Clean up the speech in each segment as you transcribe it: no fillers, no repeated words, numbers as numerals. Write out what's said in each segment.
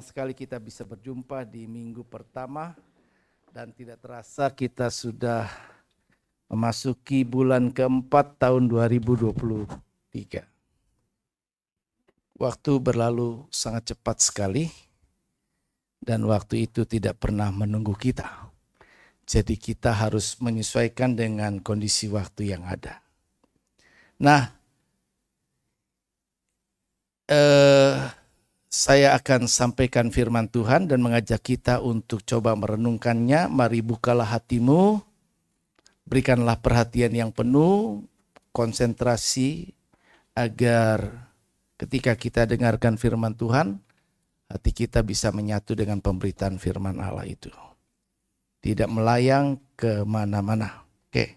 Senang sekali kita bisa berjumpa di minggu pertama dan tidak terasa kita sudah memasuki bulan keempat tahun 2023. Waktu berlalu sangat cepat sekali dan waktu itu tidak pernah menunggu kita. Jadi kita harus menyesuaikan dengan kondisi waktu yang ada. Nah, saya akan sampaikan firman Tuhan dan mengajak kita untuk coba merenungkannya. Mari bukalah hatimu, berikanlah perhatian yang penuh, konsentrasi agar ketika kita dengarkan firman Tuhan, hati kita bisa menyatu dengan pemberitaan firman Allah itu. Tidak melayang kemana-mana. Oke,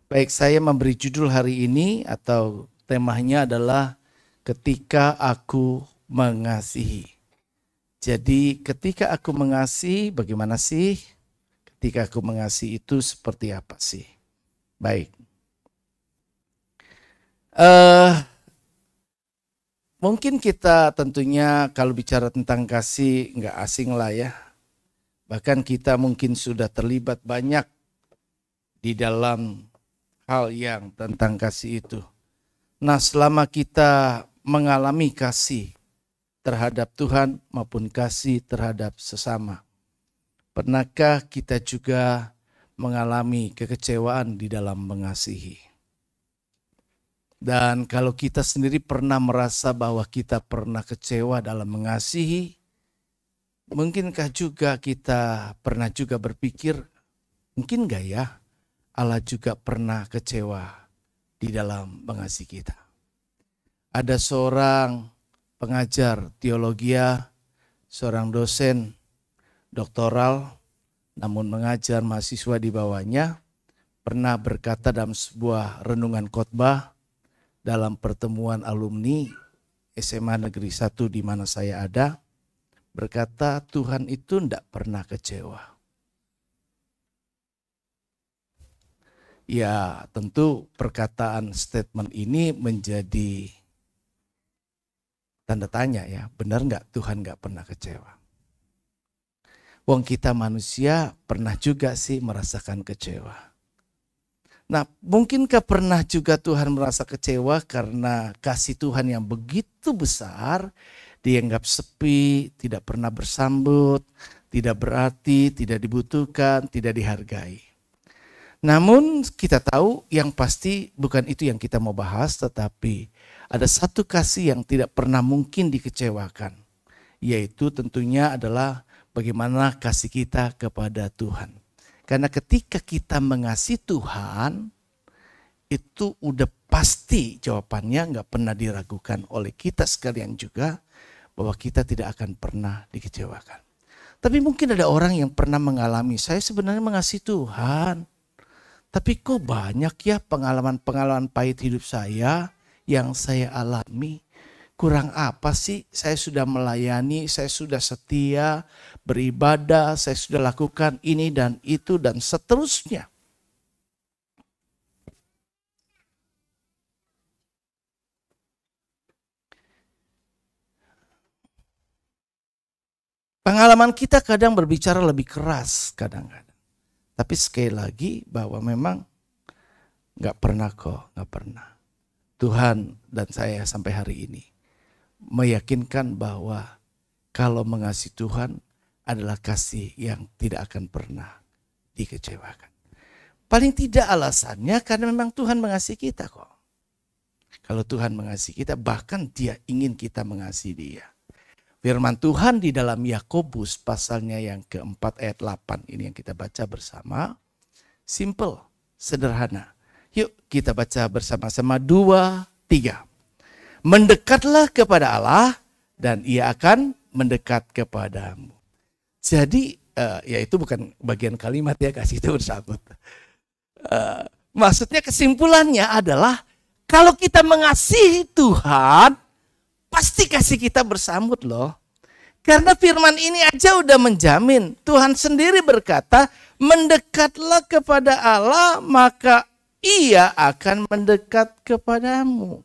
baik, saya memberi judul hari ini atau temanya adalah ketika aku mengasihi. Jadi ketika aku mengasihi, bagaimana sih? Ketika aku mengasihi itu seperti apa sih? Baik. Mungkin kita tentunya kalau bicara tentang kasih nggak asing lah ya. Bahkan kita mungkin sudah terlibat banyak di dalam hal yang tentang kasih itu. Nah, selama kita mengalami kasih terhadap Tuhan maupun kasih terhadap sesama, pernahkah kita juga mengalami kekecewaan di dalam mengasihi? Dan kalau kita sendiri pernah merasa bahwa kita pernah kecewa dalam mengasihi, mungkinkah juga kita pernah juga berpikir, mungkin gak ya Allah juga pernah kecewa di dalam mengasihi kita? Ada seorang pengajar teologi, seorang dosen doktoral, namun mengajar mahasiswa di bawahnya, pernah berkata dalam sebuah renungan khotbah dalam pertemuan alumni SMA Negeri 1 di mana saya ada, berkata Tuhan itu tidak pernah kecewa. Ya, tentu perkataan statement ini menjadi tanda tanya ya, benar nggak Tuhan nggak pernah kecewa? Wong kita manusia pernah juga sih merasakan kecewa. Nah, mungkinkah pernah juga Tuhan merasa kecewa karena kasih Tuhan yang begitu besar, dianggap sepi, tidak pernah bersambut, tidak berarti, tidak dibutuhkan, tidak dihargai. Namun kita tahu yang pasti bukan itu yang kita mau bahas, tetapi ada satu kasih yang tidak pernah mungkin dikecewakan, yaitu tentunya adalah bagaimana kasih kita kepada Tuhan. Karena ketika kita mengasihi Tuhan, itu udah pasti jawabannya nggak pernah diragukan oleh kita sekalian juga, bahwa kita tidak akan pernah dikecewakan. Tapi mungkin ada orang yang pernah mengalami, saya sebenarnya mengasihi Tuhan, tapi kok banyak ya pengalaman-pengalaman pahit hidup saya yang saya alami. Kurang apa sih? Saya sudah melayani, saya sudah setia, beribadah, saya sudah lakukan ini dan itu dan seterusnya. Pengalaman kita kadang berbicara lebih keras kadang-kadang. Tapi sekali lagi bahwa memang gak pernah kok, gak pernah. Tuhan dan saya sampai hari ini meyakinkan bahwa kalau mengasihi Tuhan adalah kasih yang tidak akan pernah dikecewakan. Paling tidak alasannya karena memang Tuhan mengasihi kita kok. Kalau Tuhan mengasihi kita, bahkan Dia ingin kita mengasihi Dia. Firman Tuhan di dalam Yakobus pasalnya yang keempat ayat 8 ini yang kita baca bersama. Simple, sederhana. Yuk kita baca bersama-sama 2, 3. Mendekatlah kepada Allah dan Ia akan mendekat kepadamu. Jadi ya itu bukan bagian kalimat ya, kasih itu bersambut. Maksudnya kesimpulannya adalah kalau kita mengasihi Tuhan, pasti kasih kita bersambut loh. Karena firman ini aja udah menjamin. Tuhan sendiri berkata, mendekatlah kepada Allah maka Ia akan mendekat kepadamu.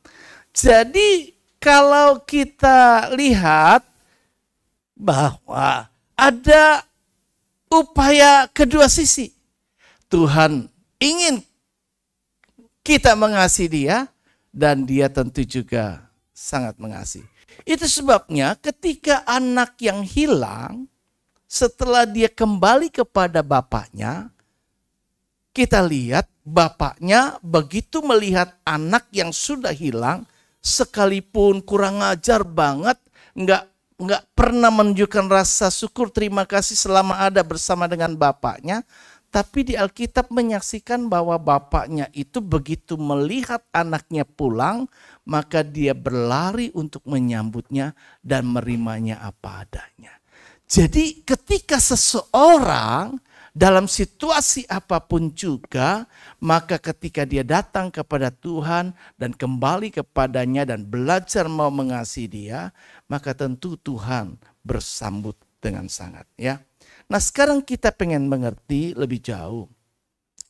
Jadi kalau kita lihat bahwa ada upaya kedua sisi. Tuhan ingin kita mengasihi dia dan dia tentu juga sangat mengasihi. Itu sebabnya ketika anak yang hilang, setelah dia kembali kepada bapaknya, kita lihat bapaknya begitu melihat anak yang sudah hilang, sekalipun kurang ajar banget, nggak pernah menunjukkan rasa syukur terima kasih selama ada bersama dengan bapaknya. Tapi di Alkitab menyaksikan bahwa bapaknya itu begitu melihat anaknya pulang, maka dia berlari untuk menyambutnya dan menerimanya apa adanya. Jadi ketika seseorang dalam situasi apapun juga, maka ketika dia datang kepada Tuhan dan kembali kepadanya dan belajar mau mengasihi dia, maka tentu Tuhan bersambut dengan sangat, ya. Nah, sekarang kita pengen mengerti lebih jauh.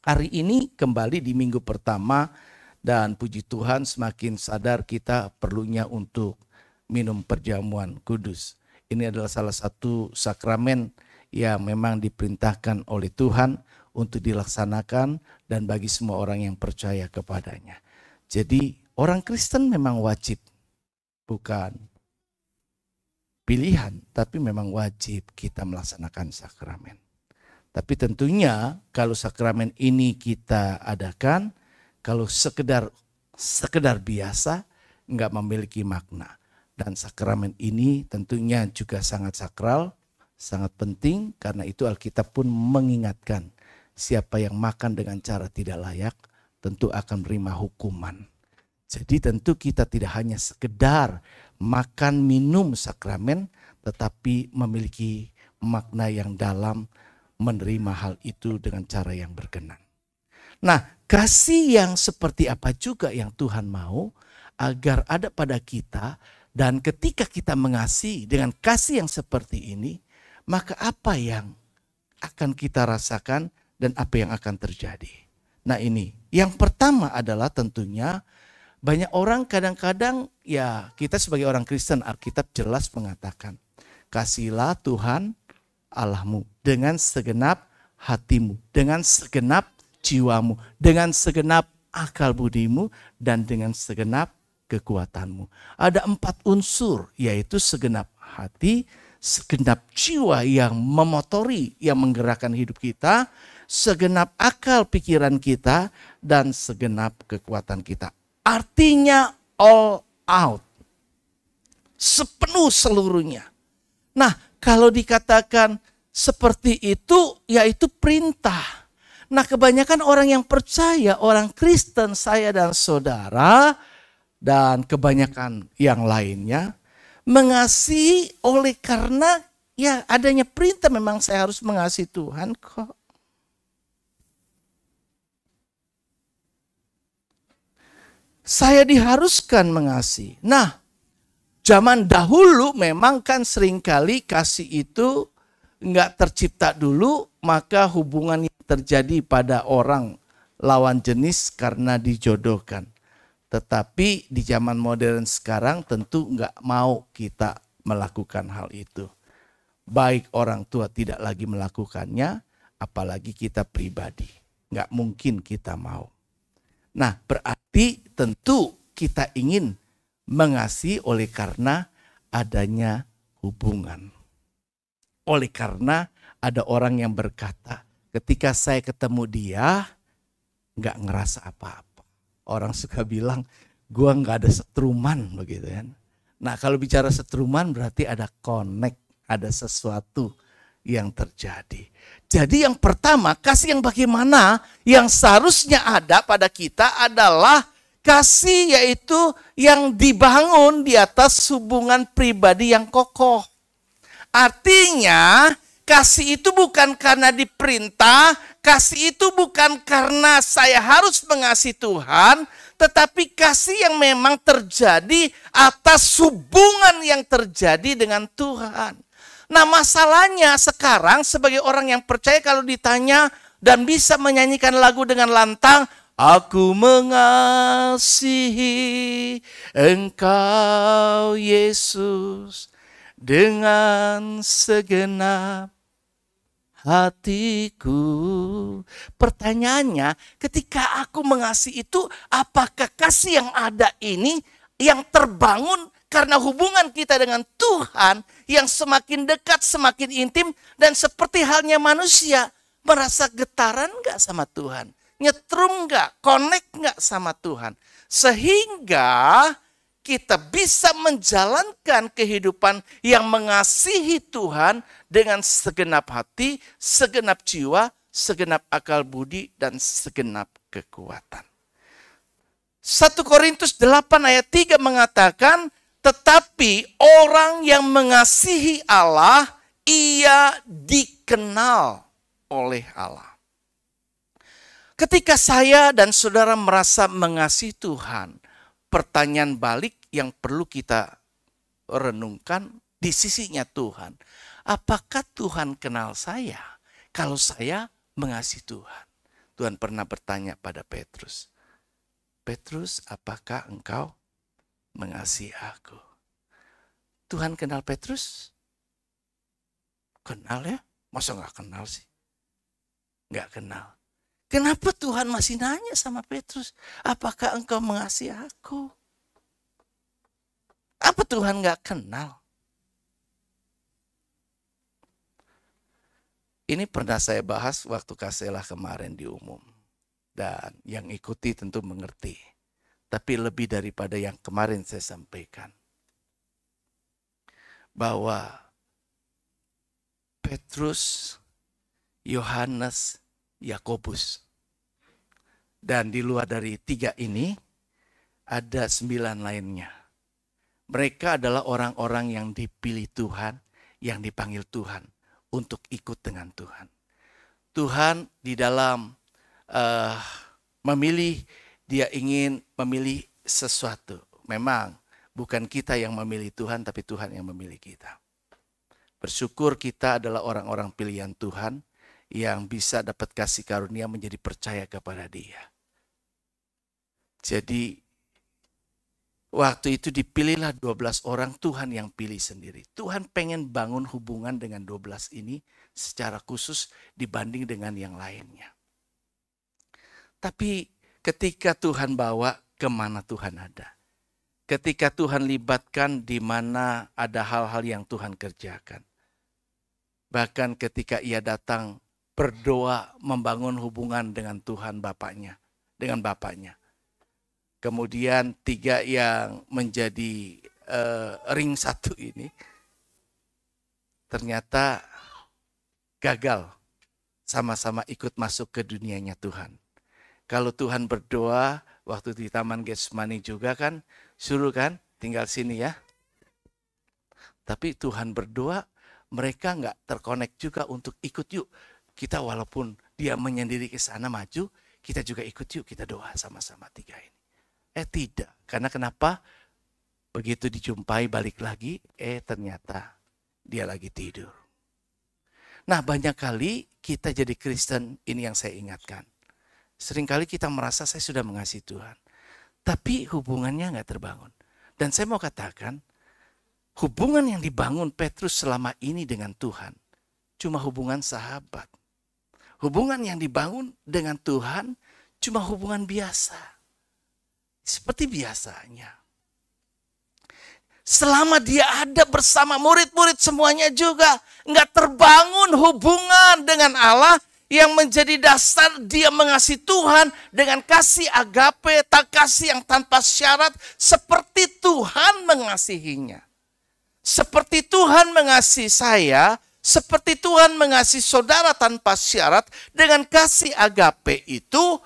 Hari ini kembali di minggu pertama dan puji Tuhan semakin sadar kita perlunya untuk minum perjamuan kudus. Ini adalah salah satu sakramen yang memang diperintahkan oleh Tuhan untuk dilaksanakan dan bagi semua orang yang percaya kepadanya. Jadi orang Kristen memang wajib, bukan pilihan, tapi memang wajib kita melaksanakan sakramen. Tapi tentunya kalau sakramen ini kita adakan, kalau sekedar biasa, enggak memiliki makna. Dan sakramen ini tentunya juga sangat sakral, sangat penting, karena itu Alkitab pun mengingatkan, siapa yang makan dengan cara tidak layak, tentu akan menerima hukuman. Jadi tentu kita tidak hanya sekedar makan minum sakramen, tetapi memiliki makna yang dalam menerima hal itu dengan cara yang berkenan. Nah, kasih yang seperti apa juga yang Tuhan mau agar ada pada kita, dan ketika kita mengasihi dengan kasih yang seperti ini, maka apa yang akan kita rasakan dan apa yang akan terjadi. Nah ini, yang pertama adalah tentunya banyak orang kadang-kadang, ya kita sebagai orang Kristen, Alkitab jelas mengatakan, kasihilah Tuhan Allahmu dengan segenap hatimu, dengan segenap jiwamu, dengan segenap akal budimu, dan dengan segenap kekuatanmu. Ada 4 unsur, yaitu segenap hati, segenap jiwa yang memotori, yang menggerakkan hidup kita, segenap akal pikiran kita, dan segenap kekuatan kita. Artinya all out. Sepenuh seluruhnya. Nah, kalau dikatakan seperti itu, yaitu perintah. Nah, kebanyakan orang yang percaya, orang Kristen, saya dan saudara, dan kebanyakan yang lainnya, mengasihi oleh karena ya adanya perintah, memang saya harus mengasihi Tuhan kok. Saya diharuskan mengasihi. Nah, zaman dahulu memang kan seringkali kasih itu nggak tercipta dulu, maka hubungan yang terjadi pada orang lawan jenis karena dijodohkan. Tetapi di zaman modern sekarang tentu nggak mau kita melakukan hal itu. Baik orang tua tidak lagi melakukannya, apalagi kita pribadi. Nggak mungkin kita mau. Nah, berarti tentu kita ingin mengasihi oleh karena adanya hubungan. Oleh karena ada orang yang berkata, ketika saya ketemu dia, nggak ngerasa apa-apa. Orang suka bilang, gua nggak ada setruman begitu kan. Nah, kalau bicara setruman berarti ada connect, ada sesuatu yang terjadi. Jadi yang pertama, kasih yang bagaimana yang seharusnya ada pada kita adalah kasih, yaitu yang dibangun di atas hubungan pribadi yang kokoh. Artinya kasih itu bukan karena diperintah, kasih itu bukan karena saya harus mengasihi Tuhan, tetapi kasih yang memang terjadi atas hubungan yang terjadi dengan Tuhan. Nah, masalahnya sekarang sebagai orang yang percaya, kalau ditanya dan bisa menyanyikan lagu dengan lantang, aku mengasihi Engkau Yesus, dengan segenap hatiku. Pertanyaannya, ketika aku mengasihi itu, apakah kasih yang ada ini yang terbangun karena hubungan kita dengan Tuhan yang semakin dekat, semakin intim, dan seperti halnya manusia, merasa getaran gak sama Tuhan? Nyetrum gak? Connect gak sama Tuhan? Sehingga kita bisa menjalankan kehidupan yang mengasihi Tuhan dengan segenap hati, segenap jiwa, segenap akal budi, dan segenap kekuatan. 1 Korintus 8 ayat 3 mengatakan, tetapi orang yang mengasihi Allah, ia dikenal oleh Allah. Ketika saya dan saudara merasa mengasihi Tuhan, pertanyaan balik yang perlu kita renungkan di sisinya Tuhan. Apakah Tuhan kenal saya kalau saya mengasihi Tuhan? Tuhan pernah bertanya pada Petrus, Petrus, apakah engkau mengasihi aku? Tuhan kenal Petrus? Kenal ya? Masa gak kenal sih? Gak kenal. Kenapa Tuhan masih nanya sama Petrus, apakah engkau mengasihi aku? Apa Tuhan gak kenal? Ini pernah saya bahas waktu Kasela kemarin di umum. Dan yang ikuti tentu mengerti. Tapi lebih daripada yang kemarin saya sampaikan. Bahwa Petrus, Yohanes, Yakobus. Dan di luar dari 3 ini, ada 9 lainnya. Mereka adalah orang-orang yang dipilih Tuhan, yang dipanggil Tuhan untuk ikut dengan Tuhan. Tuhan di dalam memilih, dia ingin memilih sesuatu. Memang bukan kita yang memilih Tuhan, tapi Tuhan yang memilih kita. Bersyukur kita adalah orang-orang pilihan Tuhan yang bisa dapat kasih karunia menjadi percaya kepada Dia. Jadi waktu itu dipilihlah 12 orang, Tuhan yang pilih sendiri. Tuhan pengen bangun hubungan dengan 12 ini secara khusus dibanding dengan yang lainnya. Tapi ketika Tuhan bawa, kemana Tuhan ada? Ketika Tuhan libatkan, di mana ada hal-hal yang Tuhan kerjakan. Bahkan ketika ia datang berdoa membangun hubungan dengan Tuhan Bapaknya, dengan Bapaknya. Kemudian 3 yang menjadi ring 1 ini ternyata gagal sama-sama ikut masuk ke dunianya Tuhan. Kalau Tuhan berdoa waktu di Taman Getsemani juga kan, suruh kan tinggal sini ya. Tapi Tuhan berdoa, mereka nggak terkonek juga untuk ikut yuk. Kita walaupun dia menyendiri ke sana maju, kita juga ikut yuk, kita doa sama-sama 3 ini. Tidak, karena kenapa? Begitu dijumpai balik lagi, ternyata dia lagi tidur. Nah, banyak kali kita jadi Kristen, ini yang saya ingatkan. Seringkali kita merasa saya sudah mengasihi Tuhan, tapi hubungannya nggak terbangun. Dan saya mau katakan, hubungan yang dibangun Petrus selama ini dengan Tuhan, cuma hubungan sahabat. Hubungan yang dibangun dengan Tuhan cuma hubungan biasa. Seperti biasanya. Selama dia ada bersama murid-murid semuanya juga, nggak terbangun hubungan dengan Allah yang menjadi dasar dia mengasihi Tuhan dengan kasih agape, tak kasih yang tanpa syarat, seperti Tuhan mengasihinya. Seperti Tuhan mengasihi saya, seperti Tuhan mengasihi saudara tanpa syarat dengan kasih agape itu,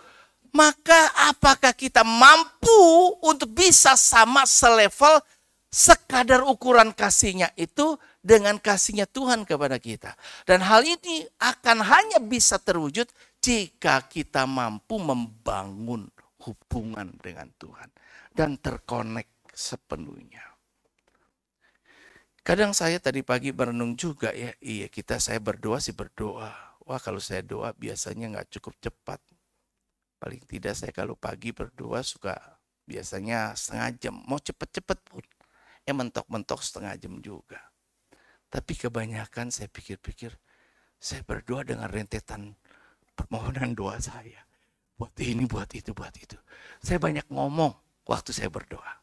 maka apakah kita mampu untuk bisa sama selevel sekadar ukuran kasihnya itu dengan kasihnya Tuhan kepada kita. Dan hal ini akan hanya bisa terwujud jika kita mampu membangun hubungan dengan Tuhan dan terkonek sepenuhnya. Kadang saya tadi pagi berenung juga ya, saya berdoa sih berdoa. Wah, kalau saya doa biasanya nggak cukup cepat. Paling tidak saya kalau pagi berdoa suka biasanya setengah jam. Mau cepet-cepet pun, mentok-mentok setengah jam juga. Tapi kebanyakan saya pikir-pikir, saya berdoa dengan rentetan permohonan doa saya. Buat ini, buat itu, buat itu. Saya banyak ngomong waktu saya berdoa.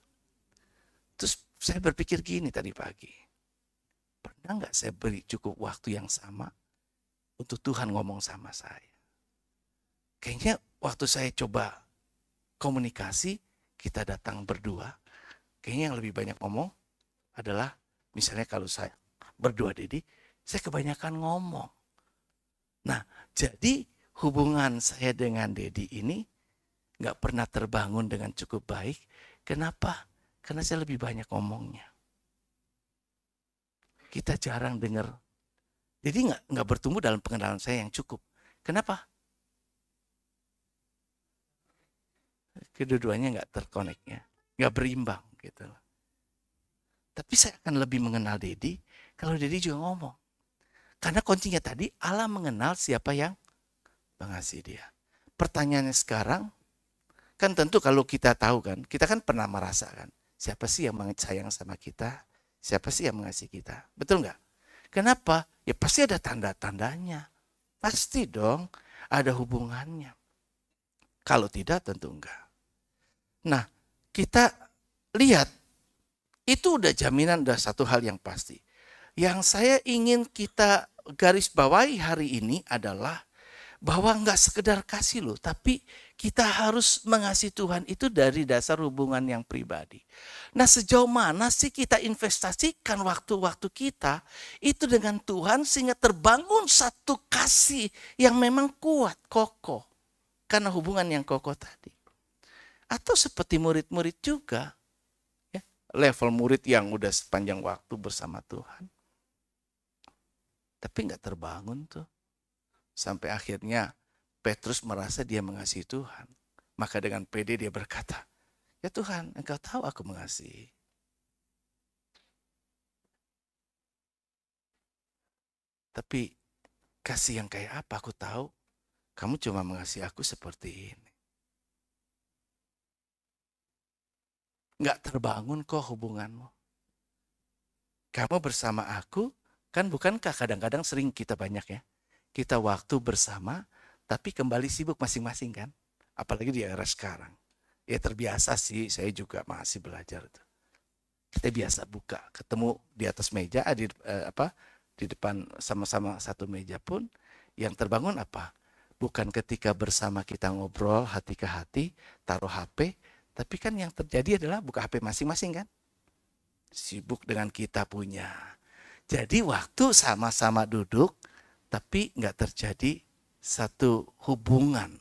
Terus saya berpikir gini tadi pagi. Pernah nggak saya beri cukup waktu yang sama untuk Tuhan ngomong sama saya? Kayaknya waktu saya coba komunikasi, kita datang berdua, kayaknya yang lebih banyak ngomong adalah, misalnya kalau saya berdua Dedi, saya kebanyakan ngomong. Nah, jadi hubungan saya dengan Dedi ini nggak pernah terbangun dengan cukup baik. Kenapa? Karena saya lebih banyak ngomongnya. Kita jarang dengar. Jadi nggak bertumbuh dalam pengenalan saya yang cukup. Kenapa? Kedua-duanya nggak terkonek ya, nggak berimbang gitu. Tapi saya akan lebih mengenal Dedi kalau Dedi juga ngomong. Karena kuncinya tadi Allah mengenal siapa yang mengasihi dia. Pertanyaannya sekarang, kan tentu kalau kita tahu kan, kita kan pernah merasakan siapa sih yang sayang sama kita, siapa sih yang mengasihi kita, betul nggak? Kenapa? Ya pasti ada tanda-tandanya, pasti dong ada hubungannya. Kalau tidak tentu enggak. Nah, kita lihat, itu udah jaminan, udah satu hal yang pasti. Yang saya ingin kita garis bawahi hari ini adalah bahwa enggak sekedar kasih loh, tapi kita harus mengasihi Tuhan itu dari dasar hubungan yang pribadi. Nah, sejauh mana sih kita investasikan waktu-waktu kita itu dengan Tuhan sehingga terbangun satu kasih yang memang kuat, kokoh. Karena hubungan yang kokoh tadi. Atau seperti murid-murid juga. Ya, level murid yang udah sepanjang waktu bersama Tuhan. Tapi nggak terbangun tuh. Sampai akhirnya Petrus merasa dia mengasihi Tuhan. Maka dengan pede dia berkata, ya Tuhan, Engkau tahu aku mengasihi. Tapi kasih yang kayak apa aku tahu. Kamu cuma mengasihi aku seperti ini. Nggak terbangun kok hubunganmu. Kamu bersama aku, kan bukankah kadang-kadang sering kita banyak ya. Kita waktu bersama, tapi kembali sibuk masing-masing kan. Apalagi di era sekarang. Ya terbiasa sih, saya juga masih belajar. Kita biasa buka, ketemu di atas meja, di depan sama-sama satu meja pun, yang terbangun apa? Bukan ketika bersama kita ngobrol hati ke hati, taruh HP, tapi kan yang terjadi adalah buka HP masing-masing kan. Sibuk dengan kita punya. Jadi waktu sama-sama duduk, tapi nggak terjadi satu hubungan.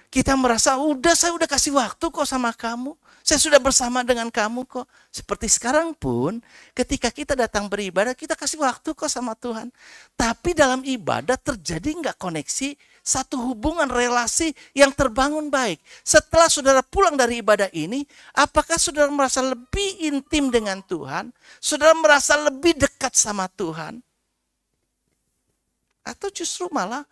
Kita merasa, saya udah kasih waktu kok sama kamu. Saya sudah bersama dengan kamu kok. Seperti sekarang pun, ketika kita datang beribadah, kita kasih waktu kok sama Tuhan. Tapi dalam ibadah terjadi nggak koneksi, satu hubungan relasi yang terbangun baik. Setelah saudara pulang dari ibadah ini, apakah saudara merasa lebih intim dengan Tuhan? Saudara merasa lebih dekat sama Tuhan? Atau justru malah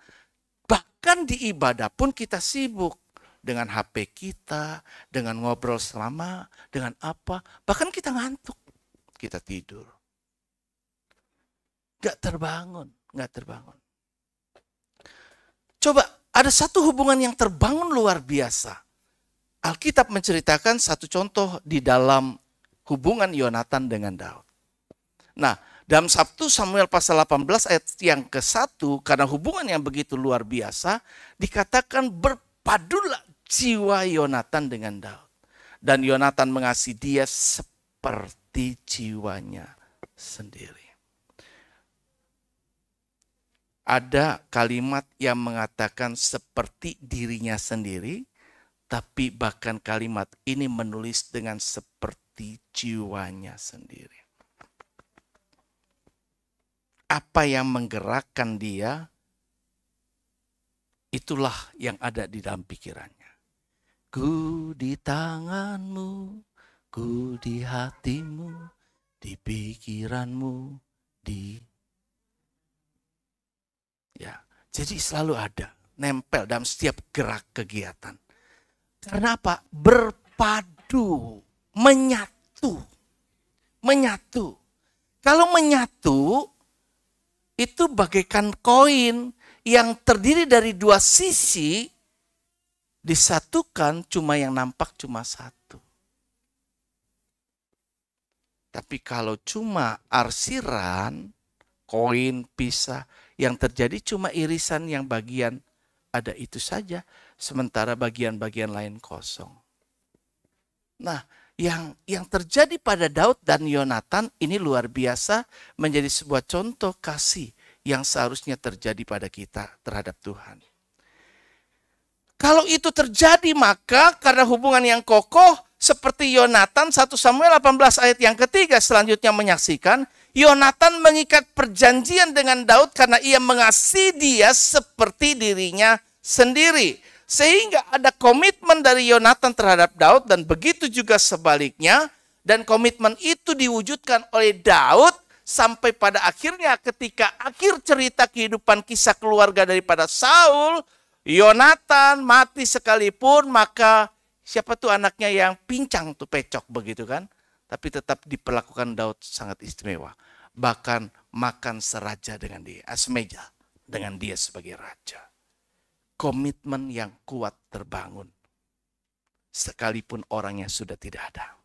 bahkan di ibadah pun kita sibuk dengan HP kita, dengan ngobrol selama, dengan apa. Bahkan kita ngantuk, kita tidur. Gak terbangun. Coba ada satu hubungan yang terbangun luar biasa. Alkitab menceritakan satu contoh di dalam hubungan Yonatan dengan Daud. Nah, dalam 1 Samuel pasal 18 ayat yang ke-1, karena hubungan yang begitu luar biasa, dikatakan berpadulah jiwa Yonatan dengan Daud. Dan Yonatan mengasihi dia seperti jiwanya sendiri. Ada kalimat yang mengatakan seperti dirinya sendiri, tapi bahkan kalimat ini menulis dengan seperti jiwanya sendiri. Apa yang menggerakkan dia, itulah yang ada di dalam pikirannya. Ku di tanganmu, ku di hatimu, di pikiranmu, ya. Jadi selalu ada, nempel dalam setiap gerak kegiatan. Karena apa? Berpadu, menyatu. Kalau menyatu, itu bagaikan koin yang terdiri dari dua sisi, disatukan cuma yang nampak cuma satu. Tapi kalau cuma arsiran, koin, pisah, yang terjadi cuma irisan yang bagian ada itu saja, sementara bagian-bagian lain kosong. Nah, yang terjadi pada Daud dan Yonatan ini luar biasa, menjadi sebuah contoh kasih yang seharusnya terjadi pada kita terhadap Tuhan. Kalau itu terjadi, maka karena hubungan yang kokoh seperti Yonatan, 1 Samuel 18 ayat yang ketiga selanjutnya menyaksikan, Yonatan mengikat perjanjian dengan Daud karena ia mengasihi dia seperti dirinya sendiri. Sehingga ada komitmen dari Yonatan terhadap Daud dan begitu juga sebaliknya. Dan komitmen itu diwujudkan oleh Daud sampai pada akhirnya ketika akhir cerita kehidupan kisah keluarga daripada Saul, Yonatan mati sekalipun, maka siapa tuh anaknya yang pincang tuh, pecok begitu kan. Tapi tetap diperlakukan Daud sangat istimewa. Bahkan makan seraja dengan dia, semeja dengan dia sebagai raja. Komitmen yang kuat terbangun. Sekalipun orangnya sudah tidak ada.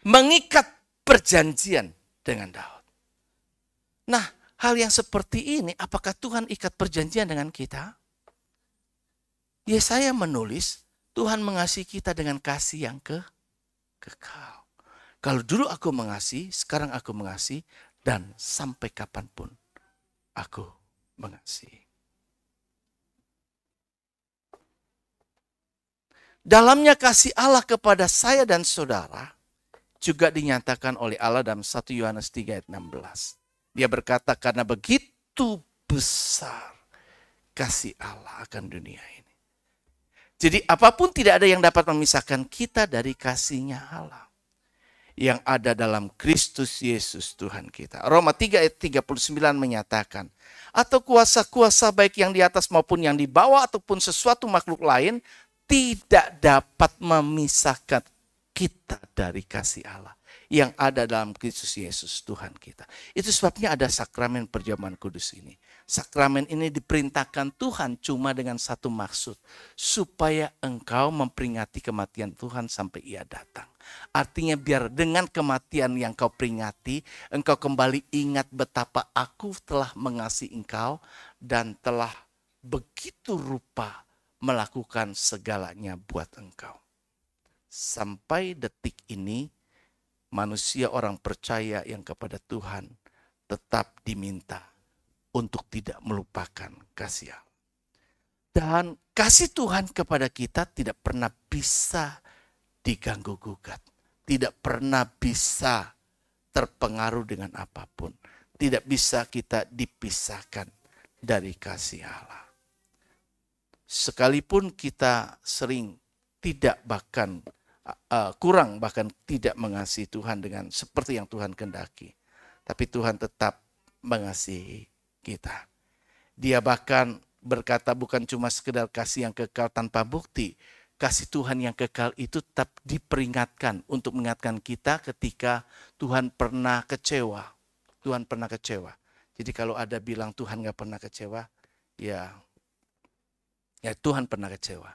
Mengikat perjanjian dengan Daud. Nah, hal yang seperti ini, apakah Tuhan ikat perjanjian dengan kita? Yesaya menulis, Tuhan mengasihi kita dengan kasih yang kekal. Kalau dulu aku mengasihi, sekarang aku mengasihi, dan sampai kapanpun aku mengasihi. Dalamnya kasih Allah kepada saya dan saudara juga dinyatakan oleh Allah dalam 1 Yohanes 3 ayat 16. Dia berkata, karena begitu besar kasih Allah akan dunia ini. Jadi apapun tidak ada yang dapat memisahkan kita dari kasihnya Allah yang ada dalam Kristus Yesus Tuhan kita. Roma 3 ayat 39 menyatakan, atau kuasa-kuasa baik yang di atas maupun yang di bawah ataupun sesuatu makhluk lain tidak dapat memisahkan kita dari kasih Allah yang ada dalam Kristus Yesus Tuhan kita. Itu sebabnya ada sakramen perjamuan kudus ini. Sakramen ini diperintahkan Tuhan cuma dengan satu maksud, supaya engkau memperingati kematian Tuhan sampai ia datang. Artinya biar dengan kematian yang kau peringati, engkau kembali ingat betapa aku telah mengasihi engkau dan telah begitu rupa melakukan segalanya buat engkau. Sampai detik ini, manusia orang percaya yang kepada Tuhan tetap diminta untuk tidak melupakan kasih Allah. Dan kasih Tuhan kepada kita tidak pernah bisa diganggu gugat. Tidak pernah bisa terpengaruh dengan apapun. Tidak bisa kita dipisahkan dari kasih Allah. Sekalipun kita sering tidak kurang bahkan tidak mengasihi Tuhan dengan seperti yang Tuhan kehendaki. Tapi Tuhan tetap mengasihi kita. Dia bahkan berkata bukan cuma sekedar kasih yang kekal tanpa bukti. Kasih Tuhan yang kekal itu tetap diperingatkan untuk mengingatkan kita ketika Tuhan pernah kecewa. Tuhan pernah kecewa. Jadi kalau ada bilang Tuhan gak pernah kecewa, ya Tuhan pernah kecewa.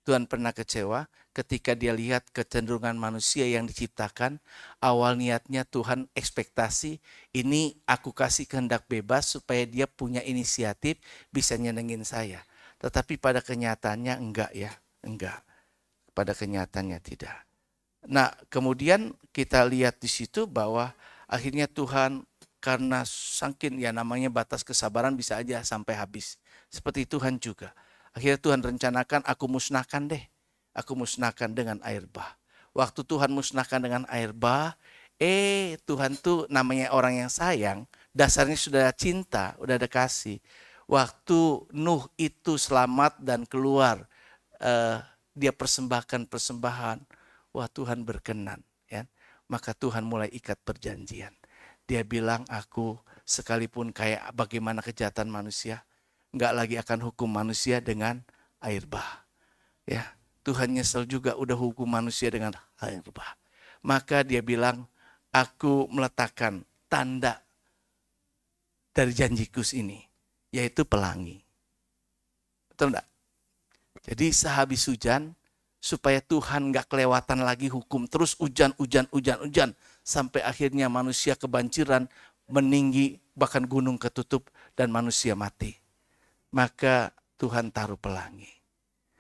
Tuhan pernah kecewa ketika dia lihat kecenderungan manusia yang diciptakan. Awal niatnya Tuhan ekspektasi ini aku kasih kehendak bebas supaya dia punya inisiatif bisa nyenengin saya. Tetapi pada kenyataannya enggak ya. Enggak. Pada kenyataannya tidak. Nah kemudian kita lihat di situ bahwa akhirnya Tuhan karena saking ya namanya batas kesabaran bisa aja sampai habis. Seperti Tuhan juga. Akhirnya Tuhan rencanakan aku musnahkan deh. Aku musnahkan dengan air bah. Waktu Tuhan musnahkan dengan air bah. Tuhan tuh namanya orang yang sayang. Dasarnya sudah cinta, udah ada kasih. Waktu Nuh itu selamat dan keluar. Dia persembahkan persembahan. Wah Tuhan berkenan. Ya. Maka Tuhan mulai ikat perjanjian. Dia bilang aku sekalipun kayak bagaimana kejahatan manusia. Enggak lagi akan hukum manusia dengan air bah. Ya, Tuhan nyesel juga udah hukum manusia dengan air bah. Maka dia bilang, aku meletakkan tanda dari janjiku ini, yaitu pelangi. Betul enggak? Jadi sehabis hujan, supaya Tuhan nggak kelewatan lagi hukum, terus hujan, sampai akhirnya manusia kebanjiran, meninggi, bahkan gunung ketutup, dan manusia mati. Maka Tuhan taruh pelangi.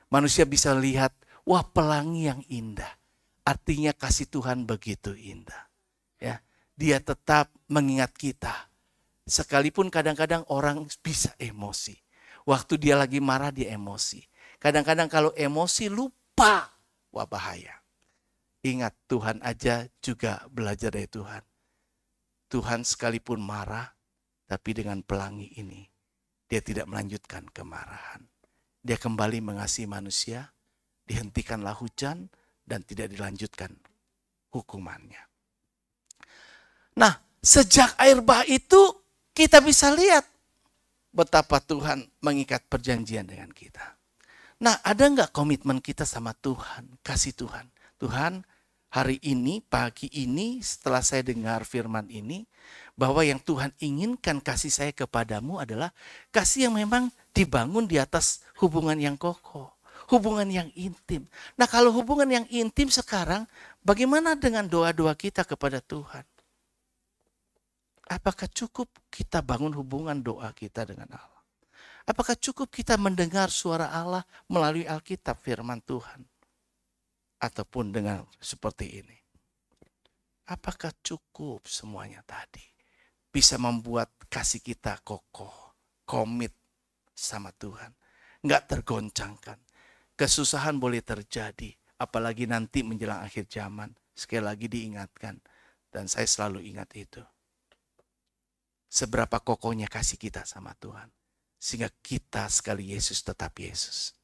Manusia bisa lihat, wah pelangi yang indah. Artinya kasih Tuhan begitu indah. Ya, Dia tetap mengingat kita. Sekalipun kadang-kadang orang bisa emosi. Waktu dia lagi marah dia emosi. Kadang-kadang kalau emosi lupa, wah bahaya. Ingat Tuhan aja juga belajar dari Tuhan. Tuhan sekalipun marah, tapi dengan pelangi ini, dia tidak melanjutkan kemarahan. Dia kembali mengasihi manusia, dihentikanlah hujan, dan tidak dilanjutkan hukumannya. Nah, sejak air bah itu, kita bisa lihat betapa Tuhan mengikat perjanjian dengan kita. Nah, ada nggak komitmen kita sama Tuhan, kasih Tuhan? Tuhan, hari ini, pagi ini, setelah saya dengar firman ini, bahwa yang Tuhan inginkan kasih saya kepadamu adalah kasih yang memang dibangun di atas hubungan yang kokoh, hubungan yang intim. Nah, kalau hubungan yang intim sekarang, bagaimana dengan doa-doa kita kepada Tuhan? Apakah cukup kita bangun hubungan doa kita dengan Allah? Apakah cukup kita mendengar suara Allah melalui Alkitab, firman Tuhan? Ataupun dengan seperti ini. Apakah cukup semuanya tadi? Bisa membuat kasih kita kokoh, komit sama Tuhan. Nggak tergoncangkan. Kesusahan boleh terjadi, apalagi nanti menjelang akhir zaman. Sekali lagi diingatkan, dan saya selalu ingat itu. Seberapa kokohnya kasih kita sama Tuhan. Sehingga kita sekali Yesus tetap Yesus.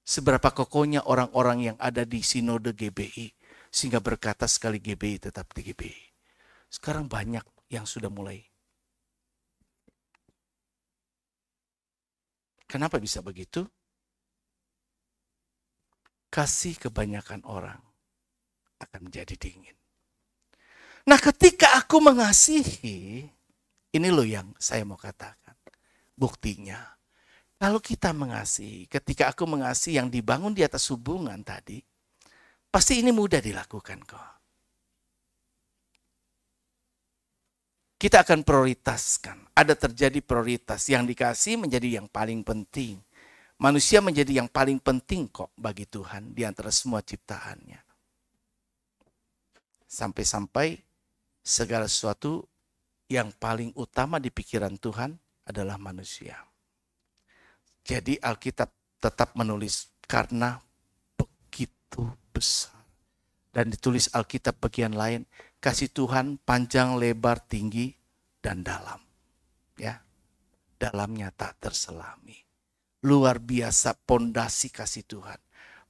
Seberapa kokohnya orang-orang yang ada di sinode GBI. Sehingga berkata sekali GBI tetap di GBI. Sekarang banyak yang sudah mulai. Kenapa bisa begitu? Kasih kebanyakan orang akan menjadi dingin. Nah, ketika aku mengasihi, ini loh yang saya mau katakan. Buktinya, kalau kita mengasihi, ketika aku mengasihi yang dibangun di atas hubungan tadi, pasti ini mudah dilakukan kok. Kita akan prioritaskan. Ada terjadi prioritas. Yang dikasih menjadi yang paling penting. Manusia menjadi yang paling penting kok bagi Tuhan di antara semua ciptaannya. Sampai-sampai segala sesuatu yang paling utama di pikiran Tuhan adalah manusia. Jadi Alkitab tetap menulis karena begitu besar. Dan ditulis Alkitab bagian lain, kasih Tuhan panjang, lebar, tinggi, dan dalam. Ya, dalamnya tak terselami. Luar biasa pondasi kasih Tuhan.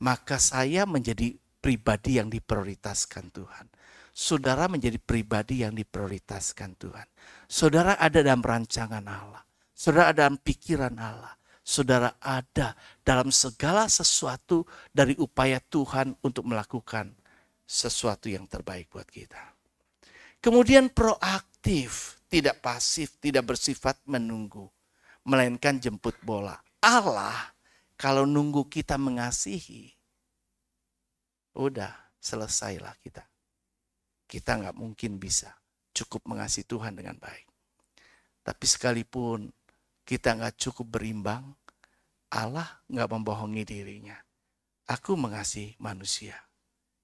Maka saya menjadi pribadi yang diprioritaskan Tuhan. Saudara menjadi pribadi yang diprioritaskan Tuhan. Saudara ada dalam rancangan Allah. Saudara ada dalam pikiran Allah. Saudara ada dalam segala sesuatu dari upaya Tuhan untuk melakukan sesuatu yang terbaik buat kita. Kemudian proaktif, tidak pasif, tidak bersifat menunggu. Melainkan jemput bola. Allah kalau nunggu kita mengasihi, udah selesailah kita. Kita nggak mungkin bisa cukup mengasihi Tuhan dengan baik. Tapi sekalipun kita nggak cukup berimbang, Allah nggak membohongi dirinya. Aku mengasihi manusia.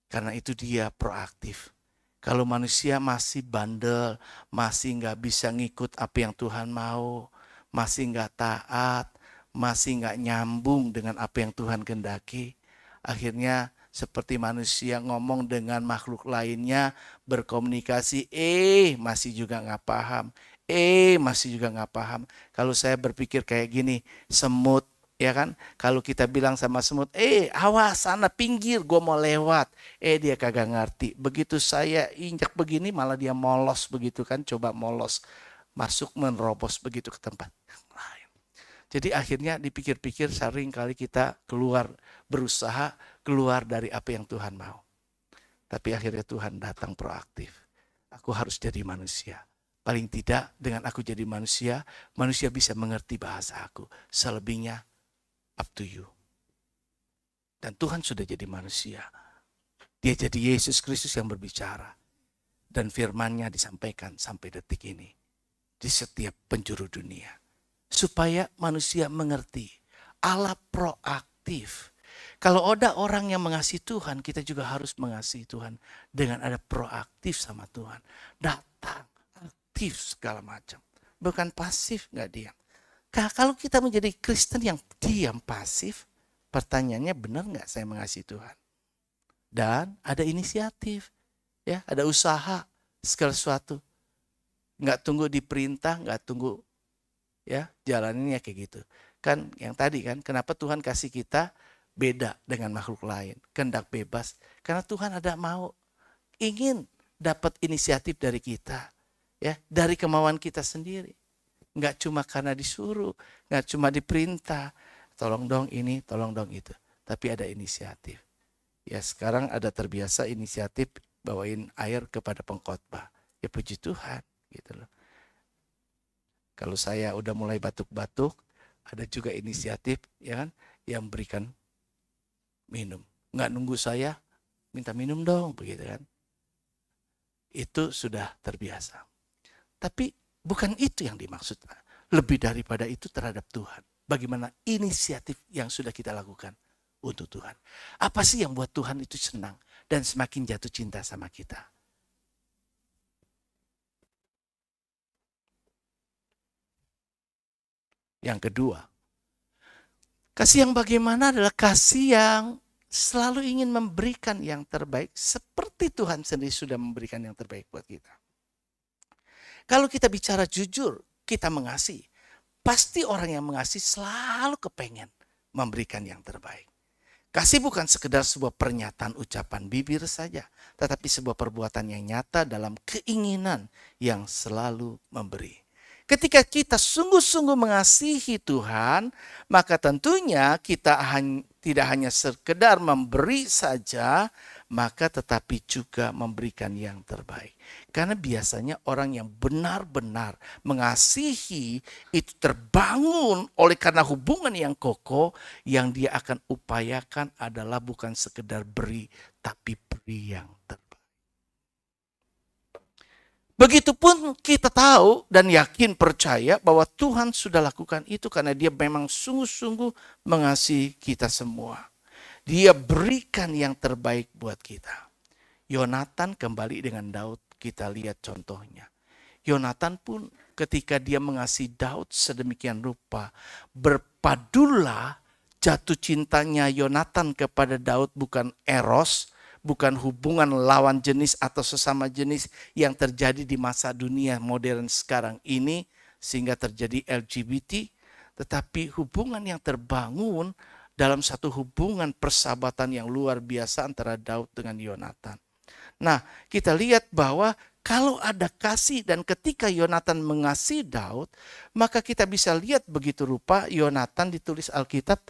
Karena itu dia proaktif. Kalau manusia masih bandel, masih nggak bisa ngikut apa yang Tuhan mau, masih nggak taat, masih nggak nyambung dengan apa yang Tuhan kehendaki, akhirnya seperti manusia ngomong dengan makhluk lainnya, berkomunikasi, masih juga nggak paham, masih juga nggak paham. Kalau saya berpikir kayak gini, semut, ya kan? Kalau kita bilang sama semut, awas sana pinggir, gue mau lewat. Dia kagak ngerti. Begitu saya injak begini, malah dia molos begitu kan, coba molos. Masuk menerobos begitu ke tempat lain. Jadi akhirnya dipikir-pikir sering kali kita berusaha keluar dari apa yang Tuhan mau. Tapi akhirnya Tuhan datang proaktif. Aku harus jadi manusia. Paling tidak dengan aku jadi manusia, manusia bisa mengerti bahasa aku. Selebihnya up to you. Dan Tuhan sudah jadi manusia. Dia jadi Yesus Kristus yang berbicara. Dan firman-Nya disampaikan sampai detik ini. Di setiap penjuru dunia. Supaya manusia mengerti. Allah proaktif. Kalau ada orang yang mengasihi Tuhan, kita juga harus mengasihi Tuhan. Dengan ada proaktif sama Tuhan. Datang, aktif segala macam. Bukan pasif, gak diam. Kalau kita menjadi Kristen yang diam pasif, pertanyaannya benar gak saya mengasihi Tuhan? Dan ada inisiatif, ya, ada usaha, segala sesuatu. Nggak tunggu diperintah, nggak tunggu ya jalaninnya kayak gitu. Kan yang tadi kan, kenapa Tuhan kasih kita beda dengan makhluk lain, kehendak bebas. Karena Tuhan ada mau, ingin dapat inisiatif dari kita, ya, dari kemauan kita sendiri. Nggak cuma karena disuruh, nggak cuma diperintah, tolong dong ini, tolong dong itu. Tapi ada inisiatif. Ya sekarang ada terbiasa inisiatif bawain air kepada pengkhotbah. Ya puji Tuhan gitu loh. Kalau saya udah mulai batuk-batuk, ada juga inisiatif ya kan yang berikan minum. Nggak nunggu saya minta minum dong begitu kan. Itu sudah terbiasa. Tapi bukan itu yang dimaksud. Lebih daripada itu terhadap Tuhan. Bagaimana inisiatif yang sudah kita lakukan untuk Tuhan. Apa sih yang buat Tuhan itu senang dan semakin jatuh cinta sama kita? Yang kedua, kasih yang bagaimana adalah kasih yang selalu ingin memberikan yang terbaik seperti Tuhan sendiri sudah memberikan yang terbaik buat kita. Kalau kita bicara jujur, kita mengasihi. Pasti orang yang mengasihi selalu kepengen memberikan yang terbaik. Kasih bukan sekedar sebuah pernyataan ucapan bibir saja, tetapi sebuah perbuatan yang nyata dalam keinginan yang selalu memberi. Ketika kita sungguh-sungguh mengasihi Tuhan, maka tentunya kita tidak hanya sekedar memberi saja, maka tetapi juga memberikan yang terbaik. Karena biasanya orang yang benar-benar mengasihi itu terbangun oleh karena hubungan yang kokoh, yang dia akan upayakan adalah bukan sekedar beri, tapi beri yang terbaik. Begitupun kita tahu dan yakin percaya bahwa Tuhan sudah lakukan itu karena dia memang sungguh-sungguh mengasihi kita semua. Dia berikan yang terbaik buat kita. Yonatan kembali dengan Daud, kita lihat contohnya. Yonatan pun ketika dia mengasihi Daud sedemikian rupa, berpadulah jatuh cintanya Yonatan kepada Daud bukan eros, bukan hubungan lawan jenis atau sesama jenis yang terjadi di masa dunia modern sekarang ini sehingga terjadi LGBT, tetapi hubungan yang terbangun dalam satu hubungan persahabatan yang luar biasa antara Daud dengan Yonatan. Nah, kita lihat bahwa kalau ada kasih dan ketika Yonatan mengasihi Daud, maka kita bisa lihat begitu rupa Yonatan ditulis Alkitab.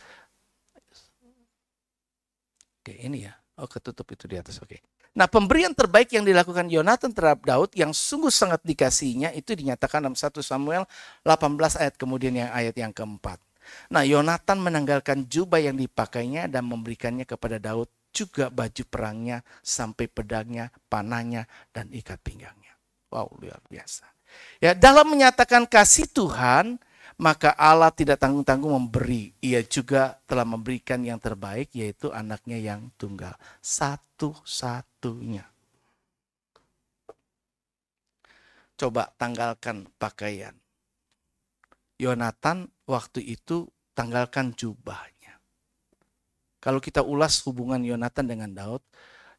Oke, ini ya. Oh, ketutup itu di atas. Oke. Nah, pemberian terbaik yang dilakukan Yonatan terhadap Daud yang sungguh sangat dikasihinya itu dinyatakan dalam 1 Samuel 18 ayat kemudian yang ayat yang keempat. Nah, Yonatan menanggalkan jubah yang dipakainya dan memberikannya kepada Daud, juga baju perangnya, sampai pedangnya, panahnya, dan ikat pinggangnya. Wow, luar biasa. Ya, dalam menyatakan kasih Tuhan, maka Allah tidak tanggung-tanggung memberi. Ia juga telah memberikan yang terbaik, yaitu anaknya yang tunggal. Satu-satunya. Coba tanggalkan pakaian. Yonatan waktu itu tanggalkan jubahnya. Kalau kita ulas hubungan Yonatan dengan Daud,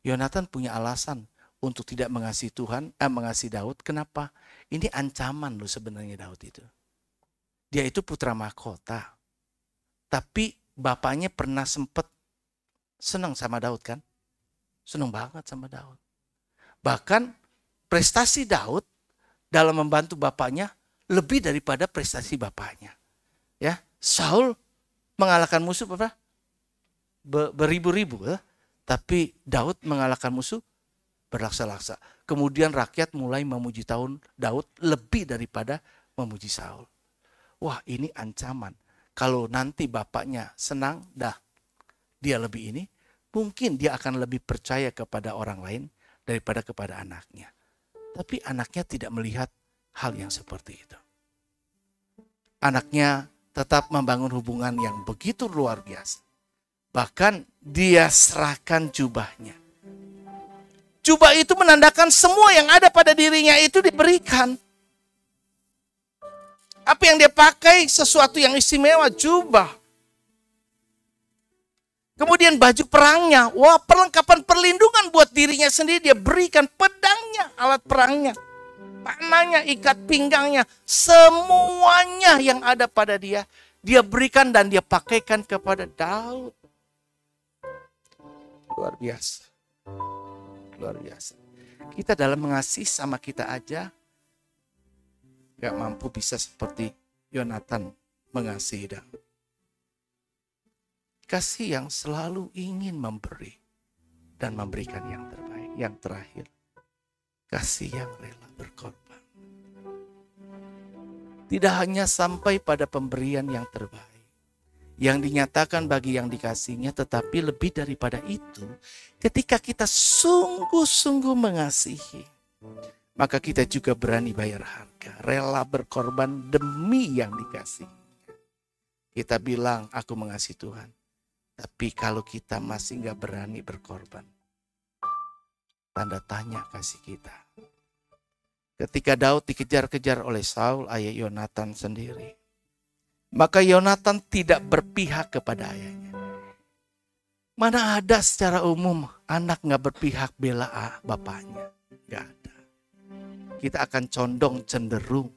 Yonatan punya alasan untuk tidak mengasihi mengasihi Daud. Kenapa? Ini ancaman loh sebenarnya Daud itu. Dia itu putra mahkota. Tapi bapaknya pernah sempat senang sama Daud kan? Senang banget sama Daud. Bahkan prestasi Daud dalam membantu bapaknya lebih daripada prestasi bapaknya. Ya, Saul mengalahkan musuh berapa? Beribu-ribu, ya? Tapi Daud mengalahkan musuh berlaksa-laksa. kemudian rakyat mulai memuji Daud lebih daripada memuji Saul. Wah, ini ancaman. Kalau nanti bapaknya senang, dia lebih ini, mungkin dia akan lebih percaya kepada orang lain daripada kepada anaknya. Tapi anaknya tidak melihat hal yang seperti itu. Anaknya tetap membangun hubungan yang begitu luar biasa. Bahkan dia serahkan jubahnya. Jubah itu menandakan semua yang ada pada dirinya itu diberikan. Apa yang dia pakai sesuatu yang istimewa, jubah. Kemudian baju perangnya, wah perlengkapan perlindungan buat dirinya sendiri. Dia berikan pedangnya, alat perangnya, panahnya, ikat pinggangnya. Semuanya yang ada pada dia, dia berikan dan dia pakaikan kepada Daud. Luar biasa. Luar biasa. Kita dalam mengasihi sama kita aja gak mampu bisa seperti Yonatan mengasihi Daud. Kasih yang selalu ingin memberi dan memberikan yang terbaik. Yang terakhir, kasih yang rela berkorban. Tidak hanya sampai pada pemberian yang terbaik, yang dinyatakan bagi yang dikasihnya, tetapi lebih daripada itu, ketika kita sungguh-sungguh mengasihi, maka kita juga berani bayar harga, rela berkorban demi yang dikasih. Kita bilang, aku mengasihi Tuhan. Tapi kalau kita masih gak berani berkorban, tanda tanya kasih kita. Ketika Daud dikejar-kejar oleh Saul, ayah Yonatan sendiri, maka Yonatan tidak berpihak kepada ayahnya. Mana ada secara umum anak gak berpihak bela bapaknya? Gak ada. Kita akan condong cenderung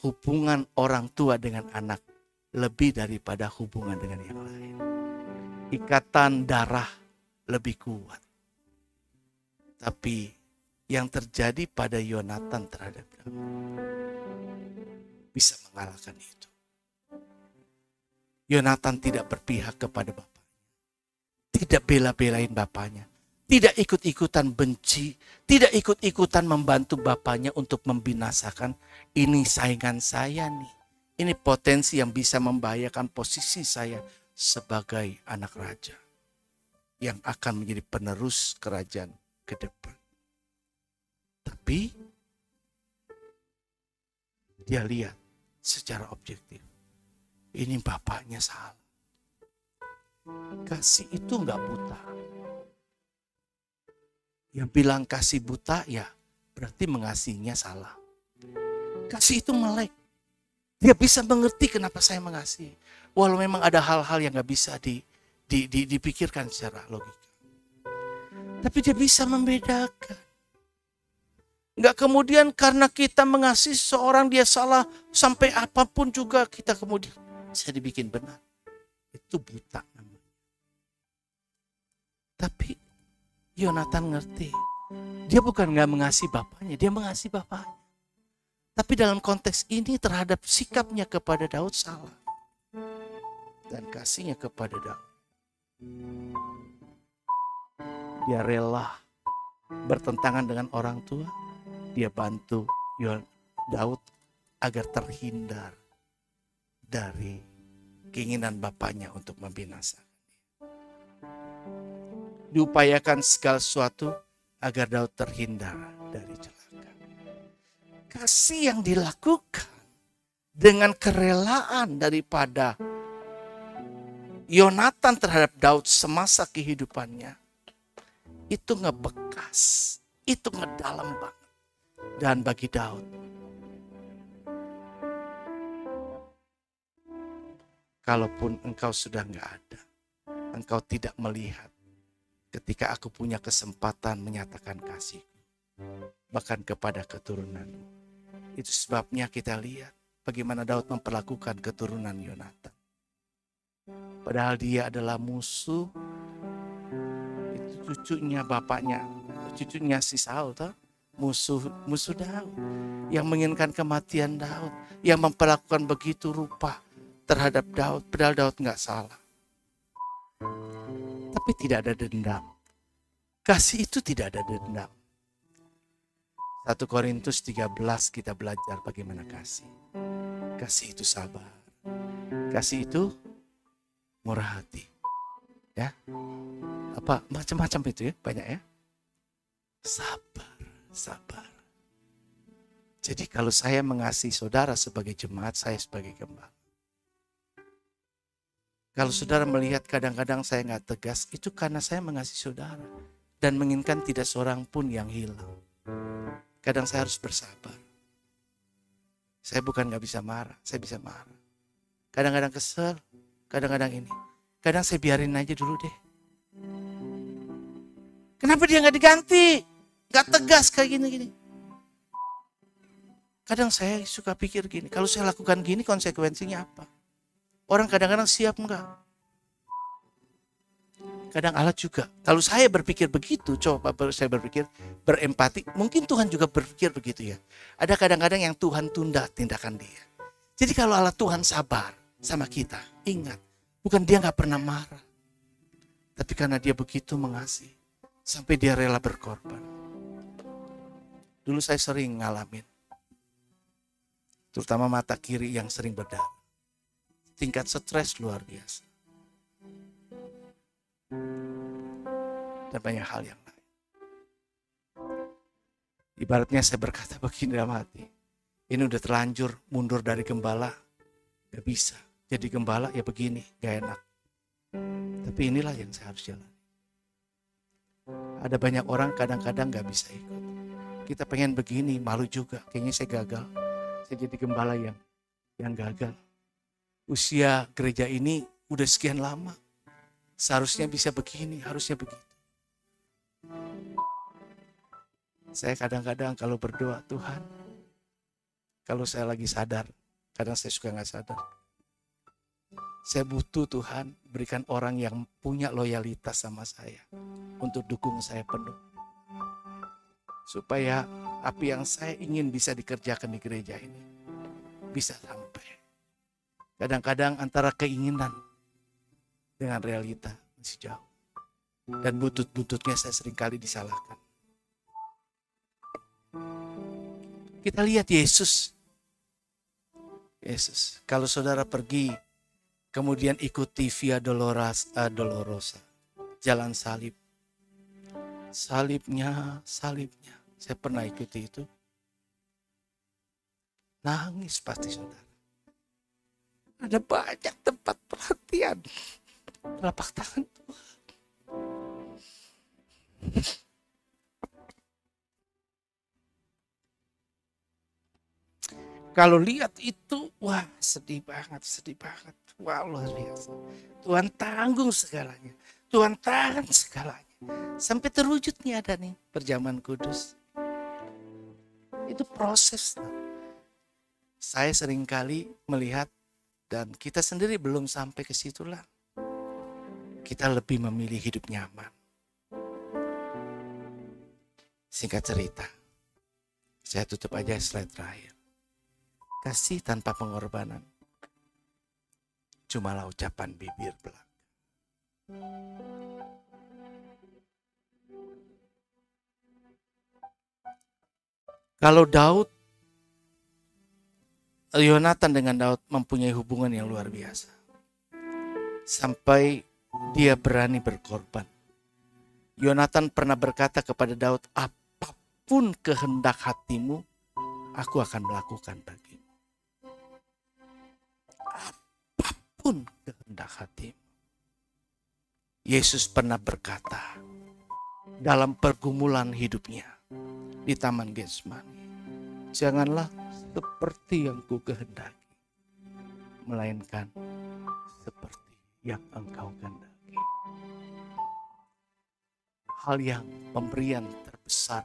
hubungan orang tua dengan anak lebih daripada hubungan dengan yang lain. Ikatan darah lebih kuat. Tapi yang terjadi pada Yonatan terhadap Daud bisa mengalahkan itu. Yonatan tidak berpihak kepada bapaknya. Tidak bela-belain bapaknya. Tidak ikut-ikutan benci. Tidak ikut-ikutan membantu bapaknya untuk membinasakan. Ini saingan saya nih. Ini potensi yang bisa membahayakan posisi saya sebagai anak raja yang akan menjadi penerus kerajaan ke depan. Tapi dia lihat secara objektif, ini bapaknya salah. Kasih itu enggak buta. Yang bilang kasih buta ya berarti mengasihinya salah. Kasih itu melek. Dia bisa mengerti kenapa saya mengasihi. Walau memang ada hal-hal yang gak bisa dipikirkan secara logika. Tapi dia bisa membedakan. Gak kemudian karena kita mengasihi seorang dia salah, sampai apapun juga kita kemudian bisa dibikin benar. Itu buta namanya. Tapi Yonatan ngerti. Dia bukan gak mengasihi bapaknya, dia mengasihi bapaknya. Tapi dalam konteks ini terhadap sikapnya kepada Daud salah. Dan kasihnya kepada Daud. Dia rela bertentangan dengan orang tua. Dia bantu Daud agar terhindar dari keinginan bapaknya untuk membinasakan dia. Diupayakan segala sesuatu agar Daud terhindar dari celaka. Kasih yang dilakukan dengan kerelaan daripada Yonatan terhadap Daud semasa kehidupannya itu ngebekas, itu ngedalam banget. Dan bagi Daud, kalaupun engkau sudah gak ada, engkau tidak melihat ketika aku punya kesempatan menyatakan kasihku, bahkan kepada keturunanmu. Itu sebabnya kita lihat bagaimana Daud memperlakukan keturunan Yonatan. Padahal dia adalah musuh, itu cucunya bapaknya, cucunya si Saul, toh? Musuh Daud, yang menginginkan kematian Daud, yang memperlakukan begitu rupa terhadap Daud, padahal Daud gak salah. Tapi tidak ada dendam. Kasih itu tidak ada dendam. 1 Korintus 13 kita belajar bagaimana kasih. Kasih itu sabar. Kasih itu murah hati. Ya. Apa macam-macam itu ya, banyak ya. Sabar, sabar. Jadi kalau saya mengasihi saudara sebagai jemaat, saya sebagai gembala. Kalau saudara melihat kadang-kadang saya nggak tegas, itu karena saya mengasihi saudara. Dan menginginkan tidak seorang pun yang hilang. Kadang saya harus bersabar. Saya bukan nggak bisa marah, saya bisa marah. Kadang-kadang kesel, kadang-kadang ini. Kadang saya biarin aja dulu deh. Kenapa dia nggak diganti? Nggak tegas kayak gini-gini. Kadang saya suka pikir gini, kalau saya lakukan gini konsekuensinya apa? Orang kadang-kadang siap enggak? Kadang Allah juga. Kalau saya berpikir begitu, coba saya berpikir berempati, mungkin Tuhan juga berpikir begitu ya. Ada kadang-kadang yang Tuhan tunda tindakan dia. Jadi kalau Allah Tuhan sabar sama kita, ingat, bukan dia nggak pernah marah. Tapi karena dia begitu mengasihi, sampai dia rela berkorban. Dulu saya sering ngalamin. Terutama mata kiri yang sering berdarah. Tingkat stres luar biasa. Dan banyak hal yang lain. Ibaratnya saya berkata begini dalam hati. Ini udah terlanjur mundur dari gembala. Gak bisa. Jadi gembala ya begini, gak enak. Tapi inilah yang saya harus jalani. Ada banyak orang kadang-kadang gak bisa ikut. Kita pengen begini, malu juga. Kayaknya saya gagal. Saya jadi gembala yang gagal. Usia gereja ini udah sekian lama. Seharusnya bisa begini, harusnya begitu. Saya kadang-kadang kalau berdoa, Tuhan, kalau saya lagi sadar, kadang saya suka gak sadar. Saya butuh Tuhan berikan orang yang punya loyalitas sama saya untuk dukung saya penuh. Supaya api yang saya ingin bisa dikerjakan di gereja ini bisa sampai. Kadang-kadang antara keinginan dengan realita masih jauh. Dan butut-bututnya saya seringkali disalahkan. Kita lihat Yesus. Kalau saudara pergi kemudian ikuti Via Dolorosa, jalan salib. Salibnya. Saya pernah ikuti itu. Nangis pasti saudara. Ada banyak tempat perhatian. Telapak tangan Tuhan. Kalau lihat itu, wah sedih banget. Wah luar biasa. Tuhan tanggung segalanya. Tuhan tahan segalanya. Sampai terwujud nih ada nih perjamuan kudus. Itu proses. Saya seringkali melihat dan kita sendiri belum sampai ke situlah. Kita lebih memilih hidup nyaman. Singkat cerita, saya tutup aja slide terakhir. Kasih tanpa pengorbanan cumalah ucapan bibir belaka. Kalau Yonatan dengan Daud mempunyai hubungan yang luar biasa. Sampai dia berani berkorban. Yonatan pernah berkata kepada Daud, apapun kehendak hatimu, aku akan melakukan bagimu. Apapun kehendak hatimu. Yesus pernah berkata dalam pergumulan hidupnya di Taman Getsemani, janganlah seperti yang ku kehendaki, melainkan seperti yang engkau kehendaki. Hal yang pemberian terbesar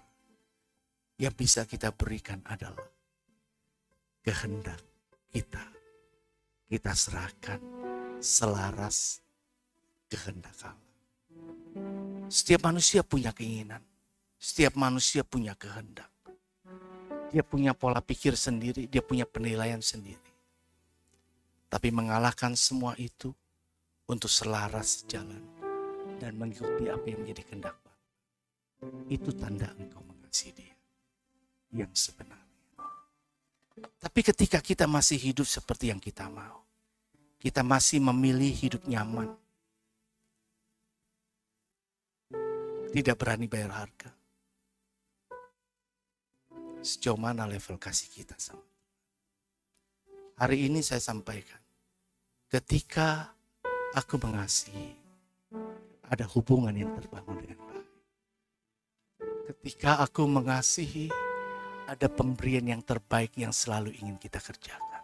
yang bisa kita berikan adalah kehendak kita. Kita serahkan selaras kehendak Allah. Setiap manusia punya keinginan. Setiap manusia punya kehendak. Dia punya pola pikir sendiri, dia punya penilaian sendiri. Tapi mengalahkan semua itu untuk selaras jalan dan mengikuti apa yang menjadi kehendak Bapa. Itu tanda engkau mengasihi dia. yang sebenarnya. Tapi ketika kita masih hidup seperti yang kita mau, kita masih memilih hidup nyaman, tidak berani bayar harga, sejauh mana level kasih kita sama Tuhan? Hari ini saya sampaikan, ketika aku mengasihi, ada hubungan yang terbangun dengan baik. Ketika aku mengasihi, ada pemberian yang terbaik yang selalu ingin kita kerjakan.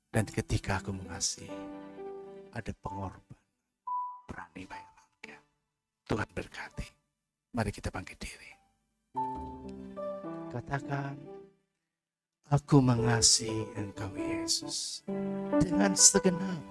Dan ketika aku mengasihi, ada pengorbanan, berani bayar harga. Tuhan berkati. Mari kita bangkit diri. Katakan, aku mengasihi Engkau Yesus dengan segenap